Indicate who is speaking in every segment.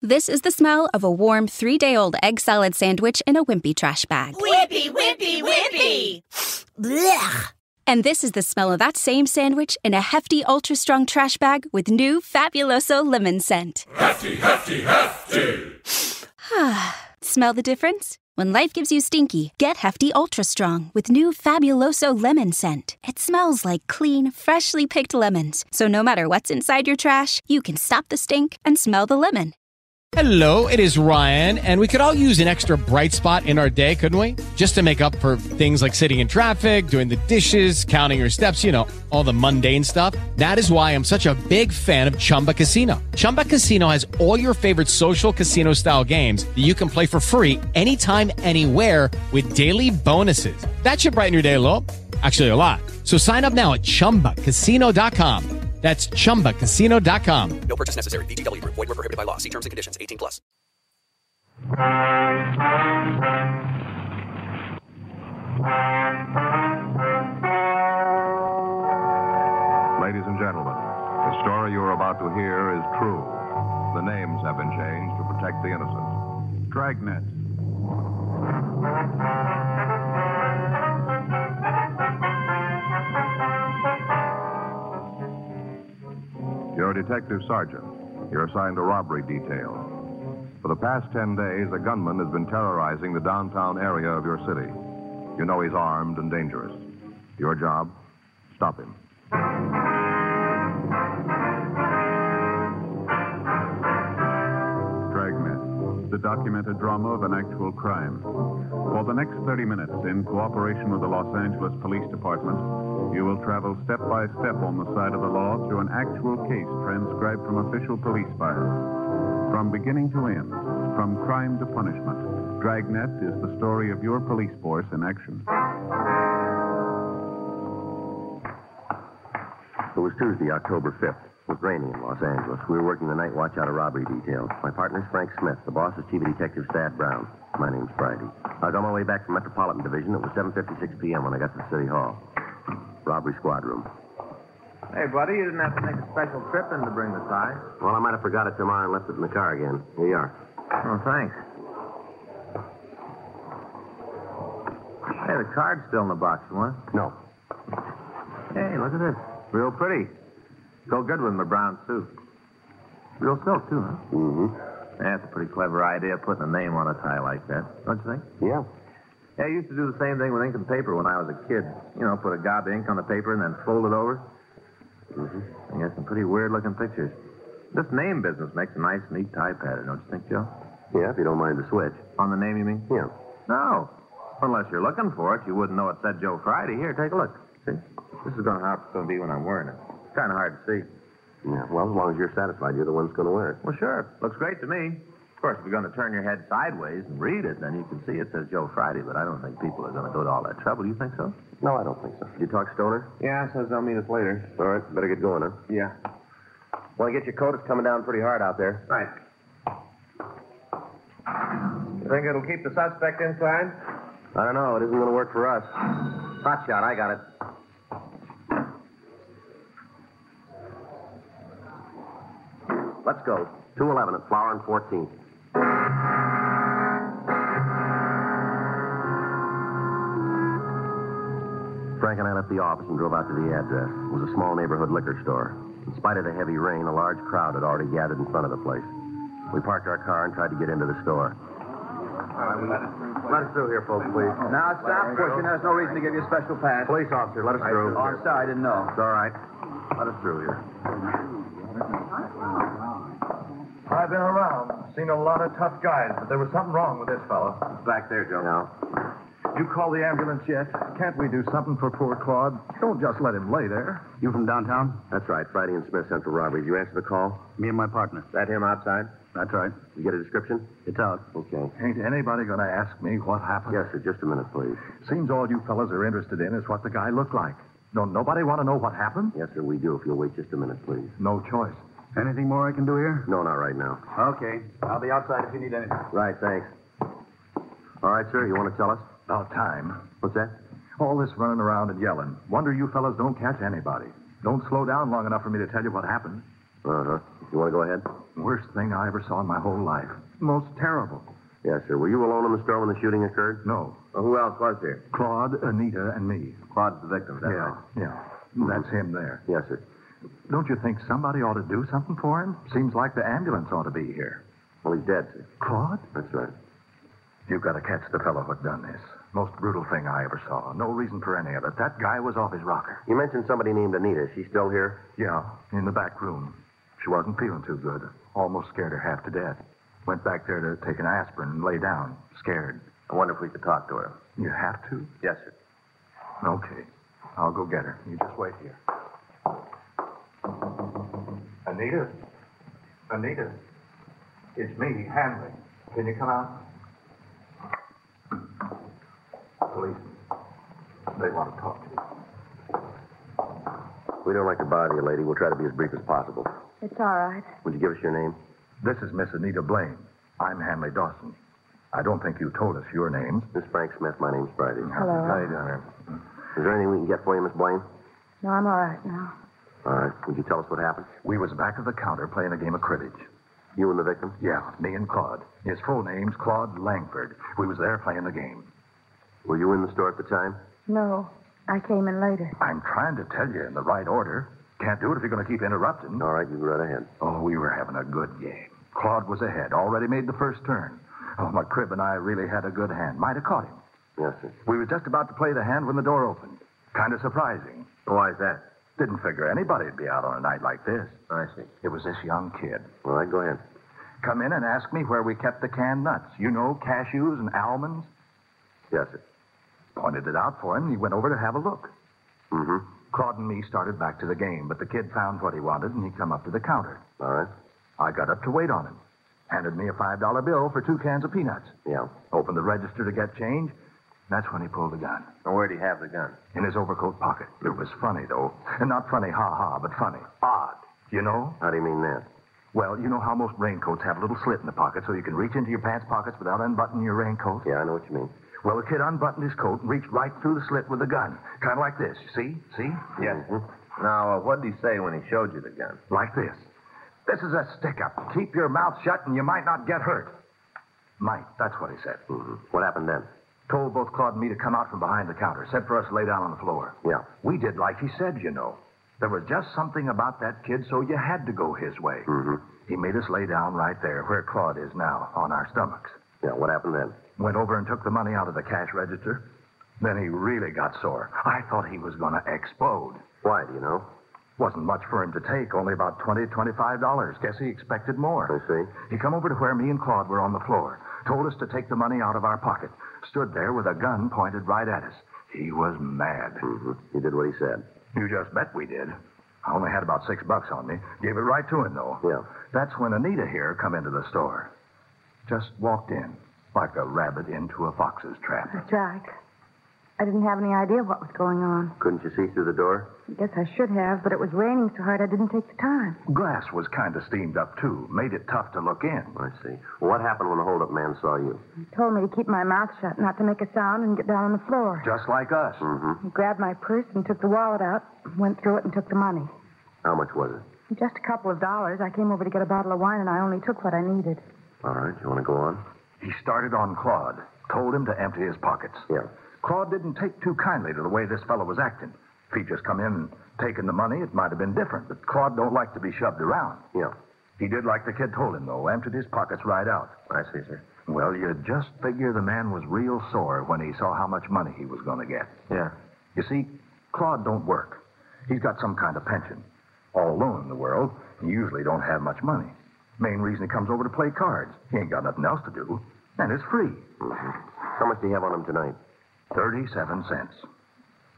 Speaker 1: This is the smell of a warm 3-day-old egg salad sandwich in a wimpy trash bag.
Speaker 2: Wimpy, wimpy, wimpy!
Speaker 1: Blech! And this is the smell of that same sandwich in a hefty, ultra-strong trash bag with new Fabuloso lemon scent.
Speaker 3: Hefty, hefty, hefty!
Speaker 1: Smell the difference? When life gives you stinky, get Hefty Ultra Strong with new Fabuloso lemon scent. It smells like clean, freshly picked lemons. So no matter what's inside your trash, you can stop the stink and smell the lemon.
Speaker 4: Hello, it is Ryan, and we could all use an extra bright spot in our day, couldn't we? Just to make up for things like sitting in traffic, doing the dishes, counting your steps, you know, all the mundane stuff. That is why I'm such a big fan of Chumba Casino. Chumba Casino has all your favorite social casino-style games that you can play for free anytime, anywhere with daily bonuses. That should brighten your day a little. Actually, a lot. So sign up now at ChumbaCasino.com. That's ChumbaCasino.com.
Speaker 5: No purchase necessary. VGW Group. Void where prohibited by law. See terms and conditions. 18+.
Speaker 6: Ladies and gentlemen, the story you are about to hear is true. The names have been changed to protect the innocent. Dragnet. You're a detective sergeant. You're assigned to robbery detail. For the past 10 days, a gunman has been terrorizing the downtown area of your city. You know he's armed and dangerous. Your job? Stop him.
Speaker 7: Dragnet, the documented drama of an actual crime. For the next 30 minutes, in cooperation with the Los Angeles Police Department, you will travel step by step on the side of the law through an actual case transcribed from official police files. From beginning to end, from crime to punishment, Dragnet is the story of your police force in action.
Speaker 8: It was Tuesday, October 5th. It was raining in Los Angeles. We were working the night watch out of robbery detail. My partner's Frank Smith. The boss is Chief of Detective Stat Brown. My name's Friday. I was on my way back from Metropolitan Division. It was 7:56 p.m. when I got to the City Hall. Robbery squad room.
Speaker 9: Hey, buddy, you didn't have to make a special trip in to bring the tie.
Speaker 8: Well, I might have forgot it tomorrow and left it in the car again. Here you are.
Speaker 9: Oh, thanks. Hey, the card's still in the box, you want?
Speaker 8: No.
Speaker 9: Hey, look at this. Real pretty. Go good with my brown suit. Real silk, too, huh?
Speaker 8: Mm-hmm.
Speaker 9: That's a pretty clever idea, putting a name on a tie like that. Don't you think?
Speaker 8: Yeah.
Speaker 9: Yeah, I used to do the same thing with ink and paper when I was a kid. You know, put a gob of ink on the paper and then fold it over.
Speaker 8: Mm-hmm.
Speaker 9: I got some pretty weird-looking pictures. This name business makes a nice, neat tie pattern, don't you think, Joe?
Speaker 8: Yeah, if you don't mind the switch.
Speaker 9: On the name, you mean?
Speaker 8: Yeah.
Speaker 9: No. Unless you're looking for it, you wouldn't know it said Joe Friday. Here, take a look. See? This is how it's going to be when I'm wearing it. It's kind of hard to see.
Speaker 8: Yeah, well, as long as you're satisfied, you're the one who's going to wear it.
Speaker 9: Well, sure. Looks great to me. Of course, if you're going to turn your head sideways and read it, then you can see it says Joe Friday, but I don't think people are going to go to all that trouble. You think so?
Speaker 8: No, I don't think so. Did you talk Stoner?
Speaker 9: Yeah, says they'll meet us later.
Speaker 8: All right, better get going, huh?
Speaker 9: Yeah.
Speaker 8: Want to get your coat? It's coming down pretty hard out there.
Speaker 9: Right. You think it'll keep the suspect inside?
Speaker 8: I don't know. It isn't going to work for us. Hot shot, I got it. Let's go. 211 at Flower and 14th. Frank and I left the office and drove out to the address. It was a small neighborhood liquor store. In spite of the heavy rain, a large crowd had already gathered in front of the place. We parked our car and tried to get into the store. Let us through here, folks, please.
Speaker 10: Now, stop pushing. There's no reason to give you a special pass.
Speaker 8: Police officer, let us through.
Speaker 10: Oh, I'm sorry, I didn't know.
Speaker 8: It's all right. Let us through here.
Speaker 11: I've been around, seen a lot of tough guys, but there was something wrong with this fellow.
Speaker 8: Back there, Joe. No.
Speaker 11: You call the ambulance yet? Can't we do something for poor Claude? Don't just let him lay there.
Speaker 10: You from downtown?
Speaker 8: That's right. Friday and Smith Central Robbery. Did you answer the call?
Speaker 10: Me and my partner.
Speaker 8: That him outside?
Speaker 10: That's right.
Speaker 8: You get a description?
Speaker 10: It's out.
Speaker 8: Okay.
Speaker 11: Ain't anybody going to ask me what happened?
Speaker 8: Yes, sir. Just a minute, please.
Speaker 11: Seems all you fellas are interested in is what the guy looked like. Don't nobody want to know what happened?
Speaker 8: Yes, sir, we do. If you'll wait just a minute, please.
Speaker 11: No choice.
Speaker 10: Anything more I can do here?
Speaker 8: No, not right now.
Speaker 10: Okay. I'll be outside if you need anything.
Speaker 8: Right, thanks. All right, sir, you want to tell us?
Speaker 11: About time.
Speaker 8: What's that?
Speaker 11: All this running around and yelling. Wonder you fellas don't catch anybody. Don't slow down long enough for me to tell you what happened.
Speaker 8: Uh-huh. You want to go ahead?
Speaker 11: Worst thing I ever saw in my whole life. Most terrible.
Speaker 8: Yes, sir. Were you alone in the store when the shooting occurred?
Speaker 11: No.
Speaker 9: Well, who else was there?
Speaker 11: Claude, Anita, and me.
Speaker 9: Claude's the victim, is that right?
Speaker 11: Yeah. That's him there.
Speaker 8: Yes, sir.
Speaker 11: Don't you think somebody ought to do something for him? Seems like the ambulance ought to be here.
Speaker 8: Well, he's dead, sir.
Speaker 11: Claude?
Speaker 8: That's right.
Speaker 11: You've got to catch the fellow who done this. Most brutal thing I ever saw. No reason for any of it. That guy was off his rocker.
Speaker 8: You mentioned somebody named Anita. Is she still here?
Speaker 11: Yeah, in the back room. She wasn't feeling too good. Almost scared her half to death. Went back there to take an aspirin and lay down, scared.
Speaker 9: I wonder if we could talk to her.
Speaker 11: You have to?
Speaker 9: Yes, sir.
Speaker 11: Okay. I'll go get her. You just wait here. Anita? Anita? It's me, Hanley. Can you come out? Police. They want to talk to you.
Speaker 8: We don't like to bother you, lady. We'll try to be as brief as possible.
Speaker 12: It's all right.
Speaker 8: Would you give us your name?
Speaker 11: This is Miss Anita Blaine. I'm Hanley Dawson. I don't think you told us your names.
Speaker 8: Miss Frank Smith. My name's Friday.
Speaker 12: Hello.
Speaker 11: How you doing?
Speaker 8: Is there anything we can get for you, Miss Blaine?
Speaker 12: No, I'm all right now.
Speaker 8: All right. Would you tell us what happened?
Speaker 11: We was back of the counter playing a game of cribbage.
Speaker 8: You and the victim?
Speaker 11: Yeah, me and Claude. His full name's Claude Langford. We was there playing the game.
Speaker 8: Were you in the store at the time?
Speaker 12: No, I came in later.
Speaker 11: I'm trying to tell you in the right order. Can't do it if you're going to keep interrupting.
Speaker 8: All right, you go right ahead.
Speaker 11: Oh, we were having a good game. Claude was ahead, already made the first turn. Oh, my crib and I really had a good hand. Might have caught him.
Speaker 8: Yes, sir.
Speaker 11: We were just about to play the hand when the door opened. Kind of surprising.
Speaker 9: Why is that?
Speaker 11: Didn't figure anybody'd be out on a night like this.
Speaker 9: I see.
Speaker 11: It was this young kid.
Speaker 8: All right, go ahead.
Speaker 11: Come in and ask me where we kept the canned nuts. You know, cashews and almonds.
Speaker 8: Yes, sir.
Speaker 11: Pointed it out for him, and he went over to have a look.
Speaker 8: Mm-hmm.
Speaker 11: Claude and me started back to the game, but the kid found what he wanted, and he come up to the counter.
Speaker 8: All right.
Speaker 11: I got up to wait on him. Handed me a $5 bill for 2 cans of peanuts.
Speaker 8: Yeah.
Speaker 11: Opened the register to get change. That's when he pulled the gun.
Speaker 9: Now, where'd he have the gun?
Speaker 11: In his overcoat pocket. It was funny, though. And not funny, ha-ha, but funny. Odd. You know?
Speaker 8: How do you mean that?
Speaker 11: Well, you know how most raincoats have a little slit in the pocket so you can reach into your pants pockets without unbuttoning your raincoat?
Speaker 8: Yeah, I know what you mean.
Speaker 11: Well, the kid unbuttoned his coat and reached right through the slit with the gun. Kind of like this. See? See?
Speaker 9: Yes. Mm-hmm. Now, what did he say when he showed you the gun?
Speaker 11: Like this. This is a stick-up. Keep your mouth shut and you might not get hurt. Might. That's what he said.
Speaker 8: Mm-hmm. What happened then?
Speaker 11: Told both Claude and me to come out from behind the counter. Said for us to lay down on the floor.
Speaker 8: Yeah.
Speaker 11: We did like he said, you know. There was just something about that kid, so you had to go his way.
Speaker 8: Mm-hmm.
Speaker 11: He made us lay down right there, where Claude is now, on our stomachs.
Speaker 8: Yeah, what happened then?
Speaker 11: Went over and took the money out of the cash register. Then he really got sore. I thought he was going to explode.
Speaker 8: Why, do you know?
Speaker 11: Wasn't much for him to take, only about $20, $25. Guess he expected more.
Speaker 8: I see.
Speaker 11: He come over to where me and Claude were on the floor. Told us to take the money out of our pocket. Stood there with a gun pointed right at us. He was mad.
Speaker 8: Mm-hmm. He did what he said.
Speaker 11: You just bet we did. I only had about $6 on me. Gave it right to him, though.
Speaker 8: Yeah.
Speaker 11: That's when Anita here come into the store. Just walked in, like a rabbit into a fox's trap.
Speaker 12: That's right. I didn't have any idea what was going on.
Speaker 8: Couldn't you see through the door?
Speaker 12: I guess I should have, but it was raining so hard I didn't take the time.
Speaker 11: Glass was kind of steamed up, too. Made it tough to look in.
Speaker 8: I see. Well, what happened when the hold-up man saw you?
Speaker 12: He told me to keep my mouth shut, not to make a sound, and get down on the floor.
Speaker 11: Just like us.
Speaker 8: Mm-hmm.
Speaker 12: He grabbed my purse and took the wallet out, went through it and took the money.
Speaker 8: How much was it?
Speaker 12: Just a couple of dollars. I came over to get a bottle of wine, and I only took what I needed.
Speaker 8: All right. You want to go on?
Speaker 11: He started on Claude. Told him to empty his pockets.
Speaker 8: Yeah.
Speaker 11: Claude didn't take too kindly to the way this fellow was acting. If he'd just come in and taken the money, it might have been different. But Claude don't like to be shoved around.
Speaker 8: Yeah.
Speaker 11: He did like the kid told him, though. Emptied his pockets right out.
Speaker 9: I see, sir.
Speaker 11: Well, you'd just figure the man was real sore when he saw how much money he was going to get.
Speaker 9: Yeah.
Speaker 11: You see, Claude don't work. He's got some kind of pension. All alone in the world, he usually don't have much money. Main reason he comes over to play cards. He ain't got nothing else to do. And it's free.
Speaker 8: Mm-hmm. How much do you have on him tonight?
Speaker 11: 37 cents.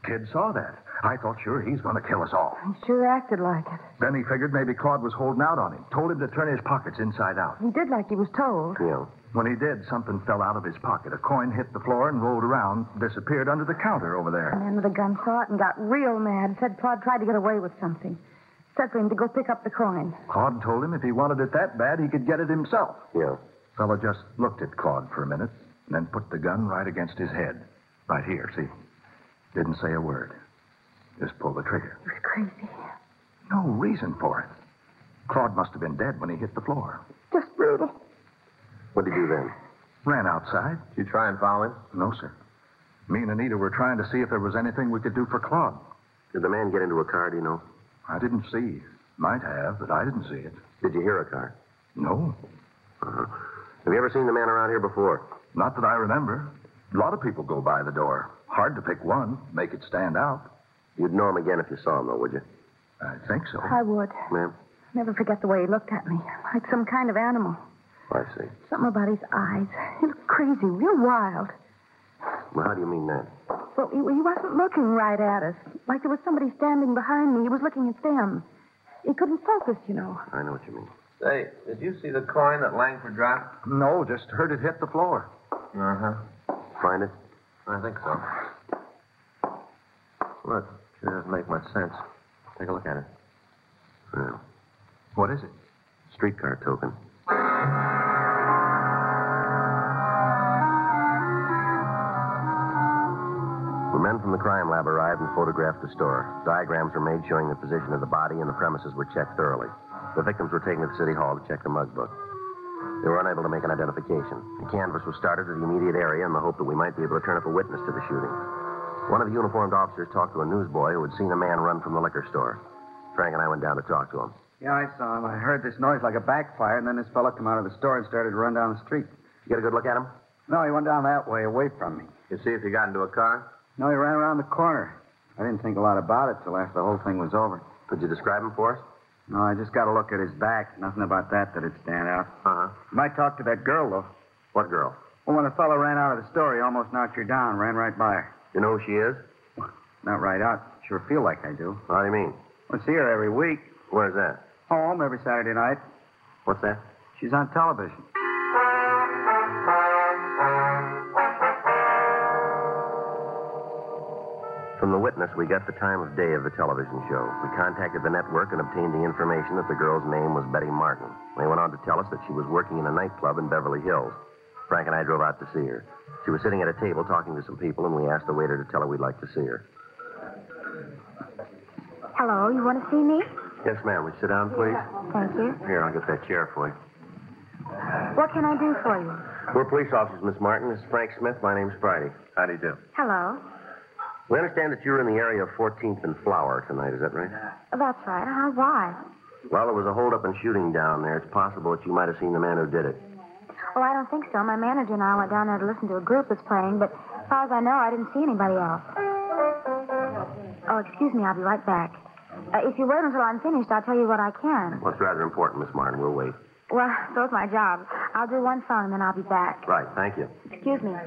Speaker 11: Kid saw that. I thought sure he's going to kill us all.
Speaker 12: He sure acted like it.
Speaker 11: Then he figured maybe Claude was holding out on him. Told him to turn his pockets inside out.
Speaker 12: He did like he was told.
Speaker 8: Yeah.
Speaker 11: When he did, something fell out of his pocket. A coin hit the floor and rolled around, disappeared under the counter over
Speaker 12: The
Speaker 11: there.
Speaker 12: man with the gun saw it and got real mad. Said Claude tried to get away with something. Said for him to go pick up the coin.
Speaker 11: Claude told him if he wanted it that bad, he could get it himself.
Speaker 8: Yeah.
Speaker 11: Fellow just looked at Claude for a minute, and then put the gun right against his head. Right here, see? Didn't say a word. Just pulled the trigger.
Speaker 12: He was crazy.
Speaker 11: No reason for it. Claude must have been dead when he hit the floor.
Speaker 12: Just brutal.
Speaker 8: What'd he do then?
Speaker 11: Ran outside.
Speaker 9: Did you try and follow him?
Speaker 11: No, sir. Me and Anita were trying to see if there was anything we could do for Claude.
Speaker 8: Did the man get into a car, do you know?
Speaker 11: I didn't see. Might have, but I didn't see it.
Speaker 8: Did you hear a car?
Speaker 11: No.
Speaker 8: Uh-huh. Have you ever seen the man around here before?
Speaker 11: Not that I remember. A lot of people go by the door. Hard to pick one, make it stand out.
Speaker 8: You'd know him again if you saw him, though, would you?
Speaker 11: I think so.
Speaker 12: I would.
Speaker 8: Ma'am?
Speaker 12: Never forget the way he looked at me, like some kind of animal.
Speaker 8: I see.
Speaker 12: Something about his eyes. He looked crazy, real wild.
Speaker 8: Well, how do you mean that?
Speaker 12: Well, he wasn't looking right at us. Like there was somebody standing behind me. He was looking at them. He couldn't focus, you know.
Speaker 8: I know what you mean.
Speaker 9: Say, did you see the coin that Langford dropped?
Speaker 11: No, just heard it hit the floor.
Speaker 9: Uh-huh.
Speaker 8: Find it?
Speaker 9: I think so. Look, sure doesn't make much sense. Take a look at it.
Speaker 8: Yeah.
Speaker 11: What is it?
Speaker 8: Streetcar token. The men from the crime lab arrived and photographed the store. Diagrams were made showing the position of the body, and the premises were checked thoroughly. The victims were taken to the city hall to check the mug book. They were unable to make an identification. A canvass was started to the immediate area in the hope that we might be able to turn up a witness to the shooting. One of the uniformed officers talked to a newsboy who had seen a man run from the liquor store. Frank and I went down to talk to him.
Speaker 10: Yeah, I saw him. I heard this noise like a backfire, and then this fella come out of the store and started to run down the street.
Speaker 8: You get a good look at him?
Speaker 10: No, he went down that way, away from me.
Speaker 9: You see if he got into a car?
Speaker 10: No, he ran around the corner. I didn't think a lot about it till after the whole thing was over.
Speaker 8: Could you describe him for us?
Speaker 10: No, I just got a look at his back. Nothing about that'd stand out.
Speaker 8: Uh-huh.
Speaker 10: You might talk to that girl, though.
Speaker 8: What girl?
Speaker 10: Well, when the fella ran out of the store, he almost knocked her down, ran right by her.
Speaker 8: You know who she is?
Speaker 10: Not right out. Sure feel like I do.
Speaker 8: How do you mean?
Speaker 10: I see her every week.
Speaker 8: Where's that?
Speaker 10: Home every Saturday night.
Speaker 8: What's that?
Speaker 10: She's on television.
Speaker 8: From the witness, we got the time of day of the television show. We contacted the network and obtained the information that the girl's name was Betty Martin. They went on to tell us that she was working in a nightclub in Beverly Hills. Frank and I drove out to see her. She was sitting at a table talking to some people, and we asked the waiter to tell her we'd like to see her.
Speaker 12: Hello, you want to see me?
Speaker 8: Yes, ma'am. Would you sit down, please?
Speaker 12: Thank you.
Speaker 8: Here, I'll get that chair for you.
Speaker 12: What can I do for you?
Speaker 8: We're police officers, Miss Martin. This is Frank Smith. My name's Friday. How do you do?
Speaker 12: Hello.
Speaker 8: We understand that you're in the area of 14th and Flower tonight. Is that right?
Speaker 12: That's right. Why?
Speaker 8: Well, there was a hold-up and shooting down there. It's possible that you might have seen the man who did it.
Speaker 12: Well, I don't think so. My manager and I went down there to listen to a group that's playing, but as far as I know, I didn't see anybody else. Oh, excuse me. I'll be right back. If you wait until I'm finished, I'll tell you what I can.
Speaker 8: Well, it's rather important, Miss Martin. We'll wait.
Speaker 12: Well, so's my job. I'll do one song, and then I'll be back.
Speaker 8: Right. Thank you.
Speaker 12: Excuse me.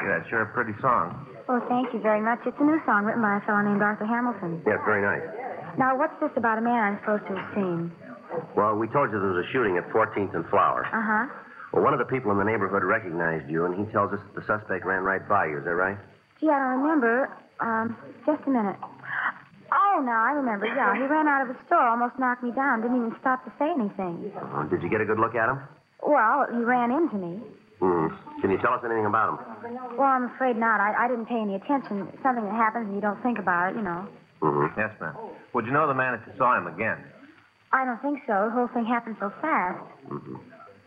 Speaker 9: that's sure a pretty song.
Speaker 12: Oh, thank you very much. It's a new song written by a fellow named Arthur Hamilton.
Speaker 8: Yes, very nice.
Speaker 12: Now, what's this about a man I'm supposed to have seen?
Speaker 8: Well, we told you there was a shooting at 14th and Flower.
Speaker 12: Uh-huh.
Speaker 8: Well, one of the people in the neighborhood recognized you, and he tells us that the suspect ran right by you. Is that right?
Speaker 12: Gee, I don't remember. Just a minute. Oh, now I remember. Yeah, he ran out of the store, almost knocked me down, didn't even stop to say anything.
Speaker 8: Did you get a good look at him?
Speaker 12: Well, he ran into me.
Speaker 8: Can you tell us anything about him?
Speaker 12: Well, I'm afraid not. I didn't pay any attention. It's something that happens and you don't think about it, you know.
Speaker 9: Yes, ma'am. Would you know the man if you saw him again?
Speaker 12: I don't think so. The whole thing happened so fast.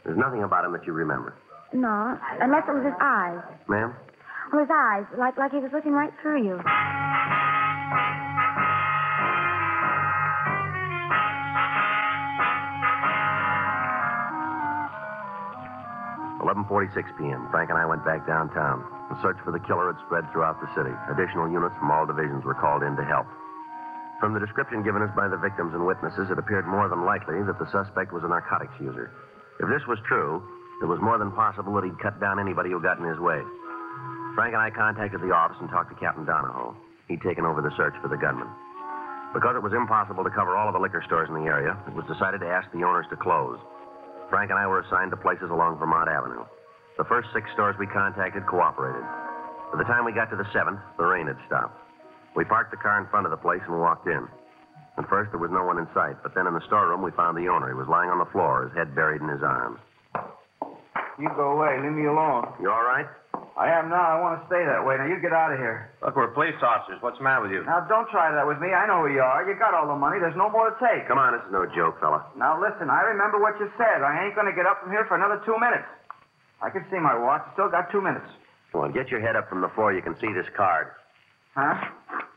Speaker 8: There's nothing about him that you remember.
Speaker 12: No, unless it was his eyes.
Speaker 8: Ma'am?
Speaker 12: Well, his eyes, like he was looking right through you.
Speaker 8: 11:46 p.m. Frank and I went back downtown. The search for the killer had spread throughout the city. Additional units from all divisions were called in to help. From the description given us by the victims and witnesses, it appeared more than likely that the suspect was a narcotics user. If this was true, it was more than possible that he'd cut down anybody who got in his way. Frank and I contacted the office and talked to Captain Donahoe. He'd taken over the search for the gunman. Because it was impossible to cover all of the liquor stores in the area, it was decided to ask the owners to close. Frank and I were assigned to places along Vermont Avenue. The first 6 stores we contacted cooperated. By the time we got to the 7th, the rain had stopped. We parked the car in front of the place and walked in. At first, there was no one in sight, but then in the storeroom, we found the owner. He was lying on the floor, his head buried in his arms.
Speaker 10: You go away. Leave me alone.
Speaker 8: You all right?
Speaker 10: I am now. I want to stay that way. Now, you get out of here.
Speaker 9: Look, we're police officers. What's the matter with you?
Speaker 10: Now, don't try that with me. I know who you are. You got all the money. There's no more to take.
Speaker 8: Come on, this is no joke, fella.
Speaker 10: Now, listen. I remember what you said. I ain't going to get up from here for another 2 minutes. I can see my watch. Still got 2 minutes.
Speaker 8: Come on, get your head up from the floor. You can see this card.
Speaker 10: Huh?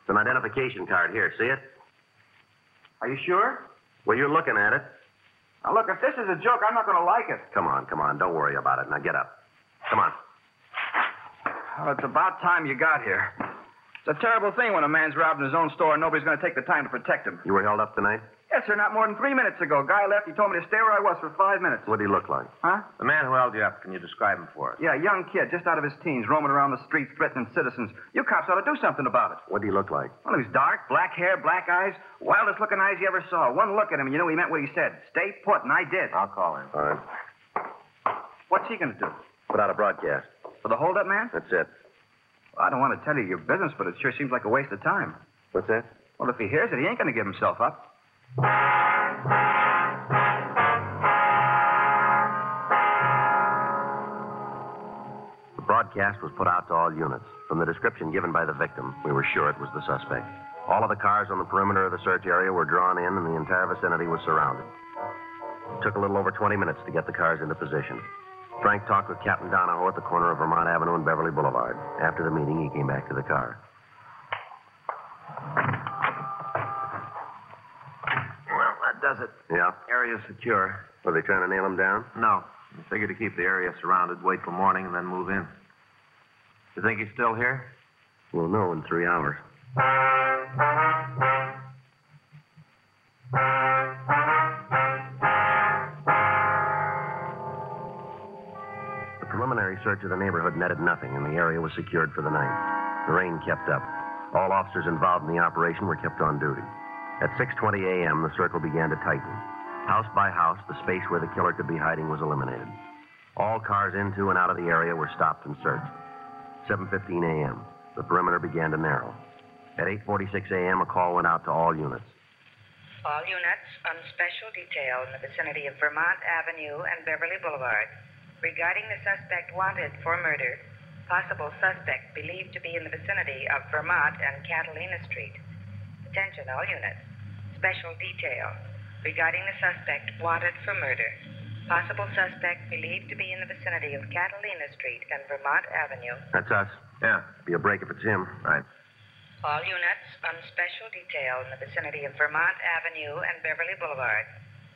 Speaker 8: It's an identification card. Here, see it?
Speaker 10: Are you sure?
Speaker 8: Well, you're looking at it.
Speaker 10: Now, look, if this is a joke, I'm not going to like it.
Speaker 8: Come on. Don't worry about it. Now, get up. Come on.
Speaker 10: Well, it's about time you got here. It's a terrible thing when a man's robbing his own store and nobody's going to take the time to protect him.
Speaker 8: You were held up tonight?
Speaker 10: Yes, sir, not more than 3 minutes ago. Guy left. He told me to stay where I was for 5 minutes.
Speaker 8: What did he look like?
Speaker 10: Huh?
Speaker 9: The man who held you up, can you describe him for us?
Speaker 10: Yeah, young kid, just out of his teens, roaming around the streets, threatening citizens. You cops ought to do something about it.
Speaker 8: What did he look like?
Speaker 10: Well, he was dark, black hair, black eyes, wildest looking eyes you ever saw. One look at him, and you knew he meant what he said. Stay put, and I did.
Speaker 9: I'll call him.
Speaker 8: All right.
Speaker 10: What's he going to do?
Speaker 8: Put out a broadcast.
Speaker 10: For the hold-up man?
Speaker 8: That's it.
Speaker 10: Well, I don't want to tell you your business, but it sure seems like a waste of time.
Speaker 8: What's that?
Speaker 10: Well, if he hears it, he ain't going to give himself up.
Speaker 8: The broadcast was put out to all units. From the description given by the victim, we were sure it was the suspect. All of the cars on the perimeter of the search area were drawn in, and the entire vicinity was surrounded. It took a little over 20 minutes to get the cars into position. Frank talked with Captain Donahoe at the corner of Vermont Avenue and Beverly Boulevard. After the meeting, he came back to the car.
Speaker 9: Well, that does it.
Speaker 8: Yeah?
Speaker 9: Area's secure.
Speaker 8: Were they trying to nail him down?
Speaker 9: No. We figured to keep the area surrounded, wait till morning, and then move in. You think he's still here?
Speaker 8: We'll know in 3 hours. The preliminary search of the neighborhood netted nothing, and the area was secured for the night. The rain kept up. All officers involved in the operation were kept on duty. At 6:20 a.m., the circle began to tighten. House by house, the space where the killer could be hiding was eliminated. All cars into and out of the area were stopped and searched. 7:15 a.m., the perimeter began to narrow. At 8:46 a.m., a call went out to all units.
Speaker 13: All units on special detail in the vicinity of Vermont Avenue and Beverly Boulevard regarding the suspect wanted for murder. Possible suspect believed to be in the vicinity of Vermont and Catalina Street. Attention, all units. Special detail regarding the suspect wanted for murder. Possible suspect believed to be in the vicinity of Catalina Street and Vermont Avenue.
Speaker 8: That's us.
Speaker 9: Yeah.
Speaker 8: Be a break if it's him.
Speaker 9: Right.
Speaker 13: All units on special detail in the vicinity of Vermont Avenue and Beverly Boulevard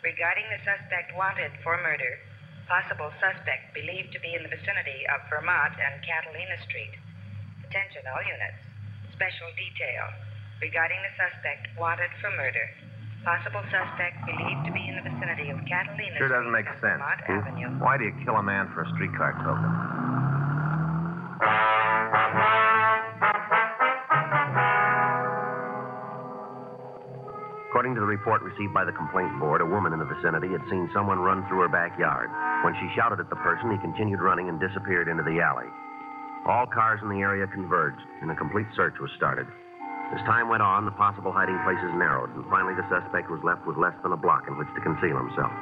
Speaker 13: regarding the suspect wanted for murder. Possible suspect believed to be in the vicinity of Vermont and Catalina Street. Attention, all units. Special detail regarding the suspect wanted for murder. Possible suspect believed to be in the vicinity of Catalina
Speaker 9: Sure
Speaker 13: Street
Speaker 9: doesn't make
Speaker 13: and
Speaker 9: sense.
Speaker 13: Vermont Avenue.
Speaker 9: Why do you kill a man for a streetcar token?
Speaker 8: According to the report received by the complaint board, a woman in the vicinity had seen someone run through her backyard. When she shouted at the person, he continued running and disappeared into the alley. All cars in the area converged, and a complete search was started. As time went on, the possible hiding places narrowed, and finally the suspect was left with less than a block in which to conceal himself.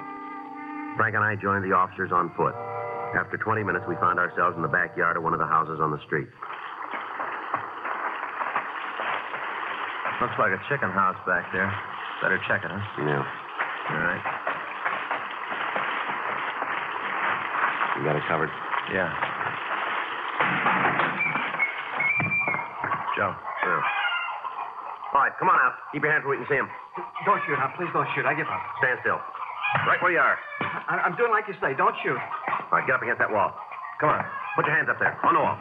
Speaker 8: Frank and I joined the officers on foot. After 20 minutes, we found ourselves in the backyard of one of the houses on the street.
Speaker 9: Looks like a chicken house back there. Better check it, huh?
Speaker 8: Yeah.
Speaker 9: All right.
Speaker 8: You got it covered?
Speaker 9: Yeah. Joe.
Speaker 8: Yeah. All right, come on out. Keep your hands where we can see him.
Speaker 10: Don't shoot, now. Please don't shoot. I give up.
Speaker 8: Stand still. Right where you are.
Speaker 10: I'm doing like you say. Don't shoot.
Speaker 8: All right, get up against that wall. Come on. Put your hands up there. On the wall.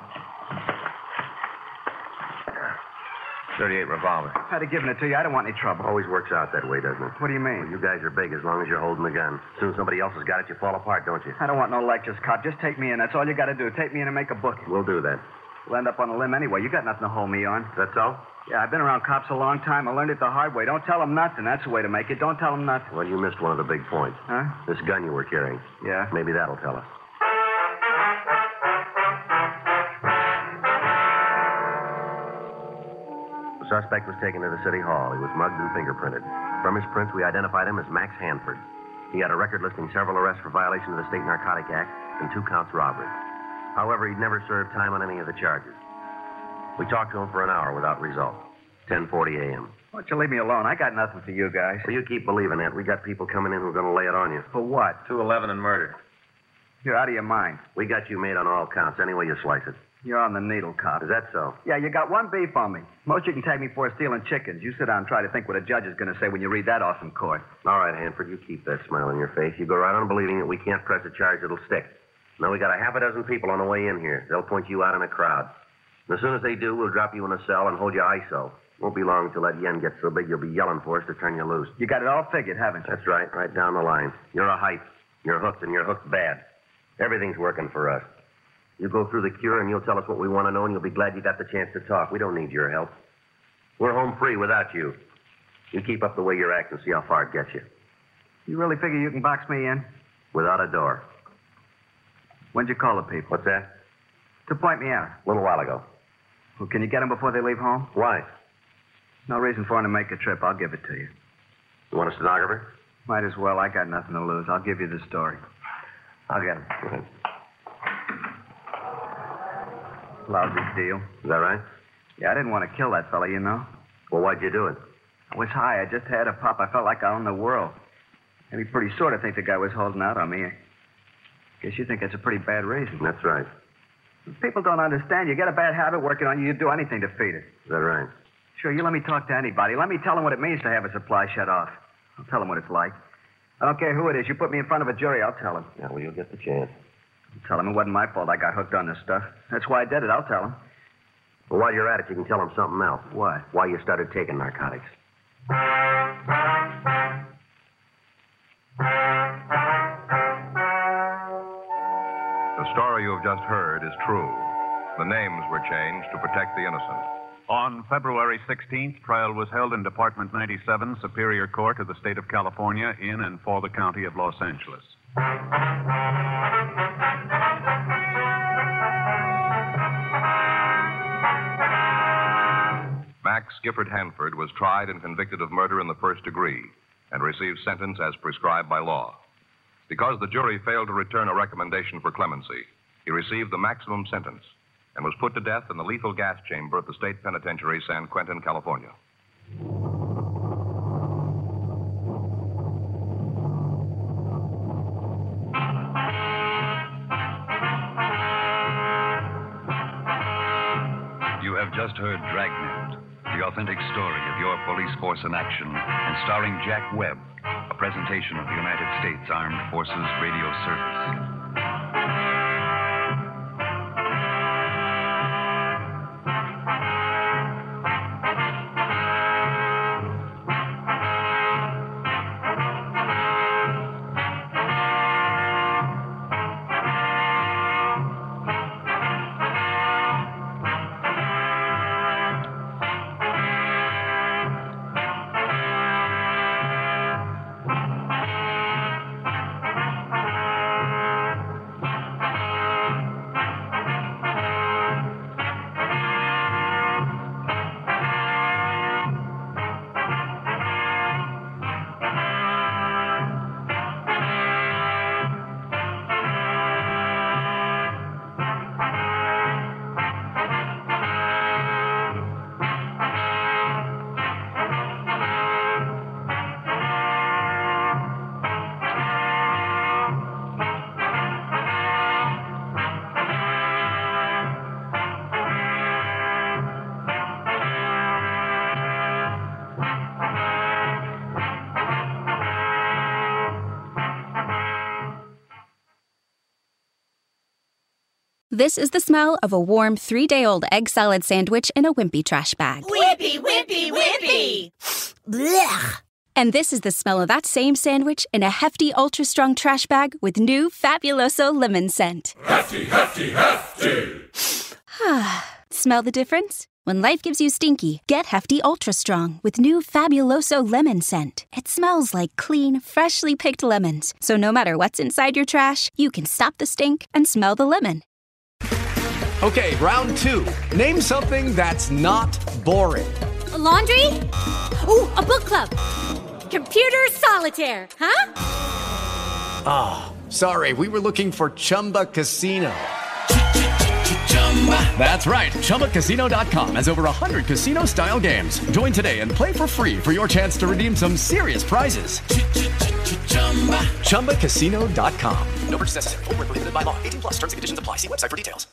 Speaker 9: 38 revolver.
Speaker 10: I'd have given it to you. I don't want any trouble.
Speaker 8: Always works out that way, doesn't it?
Speaker 10: What do you mean?
Speaker 8: Well, you guys are big as long as you're holding the gun. As soon as somebody else has got it, you fall apart, don't you?
Speaker 10: I don't want no lectures, cop. Just take me in. That's all you got to do. Take me in and make a booking.
Speaker 8: We'll do that.
Speaker 10: We'll end up on a limb anyway. You got nothing to hold me on.
Speaker 8: Is that so?
Speaker 10: Yeah, I've been around cops a long time. I learned it the hard way. Don't tell them nothing. That's the way to make it. Don't tell them nothing.
Speaker 8: Well, you missed one of the big points.
Speaker 10: Huh?
Speaker 8: This gun you were carrying.
Speaker 10: Yeah?
Speaker 8: Maybe that'll tell us. The suspect was taken to the city hall. He was mugged and fingerprinted. From his prints, we identified him as Max Hanford. He had a record listing several arrests for violation of the State Narcotic Act and 2 counts robbery. However, he'd never served time on any of the charges. We talked to him for an hour without result. 10:40 a.m.
Speaker 10: Why don't you leave me alone? I got nothing for you guys.
Speaker 8: Well, you keep believing that. We got people coming in who are going to lay it on you.
Speaker 10: For what?
Speaker 9: 211 and murder.
Speaker 10: You're out of your mind.
Speaker 8: We got you made on all counts, any way you slice it.
Speaker 10: You're on the needle, cop.
Speaker 8: Is that so?
Speaker 10: Yeah, you got one beef on me. Most you can take me for is stealing chickens. You sit down and try to think what a judge is going to say when you read that off in court.
Speaker 8: All right, Hanford, you keep that smile on your face. You go right on believing that we can't press a charge that'll stick. Now, we got a half a dozen people on the way in here. They'll point you out in a crowd. And as soon as they do, we'll drop you in a cell and hold you ISO. Won't be long until that yen gets so big you'll be yelling for us to turn you loose.
Speaker 10: You got it all figured, haven't you?
Speaker 8: That's right down the line. You're a hype. You're hooked, and you're hooked bad. Everything's working for us. You go through the cure, and you'll tell us what we want to know, and you'll be glad you got the chance to talk. We don't need your help. We're home free without you. You keep up the way you're acting, see how far it gets you.
Speaker 10: You really figure you can box me in?
Speaker 8: Without a door.
Speaker 10: When'd you call the people?
Speaker 8: What's that?
Speaker 10: To point me out.
Speaker 8: A little while ago.
Speaker 10: Well, can you get them before they leave home?
Speaker 8: Why?
Speaker 10: No reason for them to make a trip. I'll give it to you.
Speaker 8: You want a stenographer?
Speaker 10: Might as well. I got nothing to lose. I'll give you the story. I'll get him.
Speaker 8: Go ahead.
Speaker 10: Lousy deal.
Speaker 8: Is that right?
Speaker 10: Yeah, I didn't want to kill that fella, you know.
Speaker 8: Well, why'd you do it?
Speaker 10: I was high. I just had a pop. I felt like I owned the world. Maybe pretty sure to think the guy was holding out on me. Guess you think that's a pretty bad reason.
Speaker 8: That's right.
Speaker 10: People don't understand. You get a bad habit working on you, you'd do anything to feed it.
Speaker 8: Is that right?
Speaker 10: Sure, you let me talk to anybody. Let me tell them what it means to have a supply shut off. I'll tell them what it's like. I don't care who it is. You put me in front of a jury, I'll tell them.
Speaker 8: Yeah, well, you'll get the chance.
Speaker 10: I'll tell them it wasn't my fault I got hooked on this stuff. That's why I did it. I'll tell them.
Speaker 8: Well, while you're at it, you can tell them something else.
Speaker 10: What?
Speaker 8: Why you started taking narcotics.
Speaker 6: The story you have just heard is true. The names were changed to protect the innocent.
Speaker 7: On February 16th, trial was held in Department 97, Superior Court of the State of California, in and for the County of Los Angeles.
Speaker 6: Max Gifford Hanford was tried and convicted of murder in the first degree and received sentence as prescribed by law. Because the jury failed to return a recommendation for clemency, he received the maximum sentence and was put to death in the lethal gas chamber at the State Penitentiary, San Quentin, California.
Speaker 14: You have just heard Dragnet, the authentic story of your police force in action, and starring Jack Webb, a presentation of the United States Armed Forces Radio Service.
Speaker 1: This is the smell of a warm 3-day-old egg salad sandwich in a wimpy trash bag.
Speaker 2: Wimpy, wimpy, wimpy!
Speaker 1: Blech. And this is the smell of that same sandwich in a hefty, ultra-strong trash bag with new Fabuloso lemon scent.
Speaker 3: Hefty, hefty, hefty!
Speaker 1: Smell the difference? When life gives you stinky, get Hefty Ultra Strong with new Fabuloso lemon scent. It smells like clean, freshly picked lemons. So no matter what's inside your trash, you can stop the stink and smell the lemon.
Speaker 15: Okay, round 2. Name something that's not boring.
Speaker 16: A laundry? Ooh, a book club. Computer solitaire, huh?
Speaker 15: Ah, oh, sorry, we were looking for Chumba Casino. That's right. ChumbaCasino.com has over 100 casino-style games. Join today and play for free for your chance to redeem some serious prizes. ChumbaCasino.com.
Speaker 5: No purchase necessary. Void where prohibited by law. 18+ terms and conditions apply. See website for details.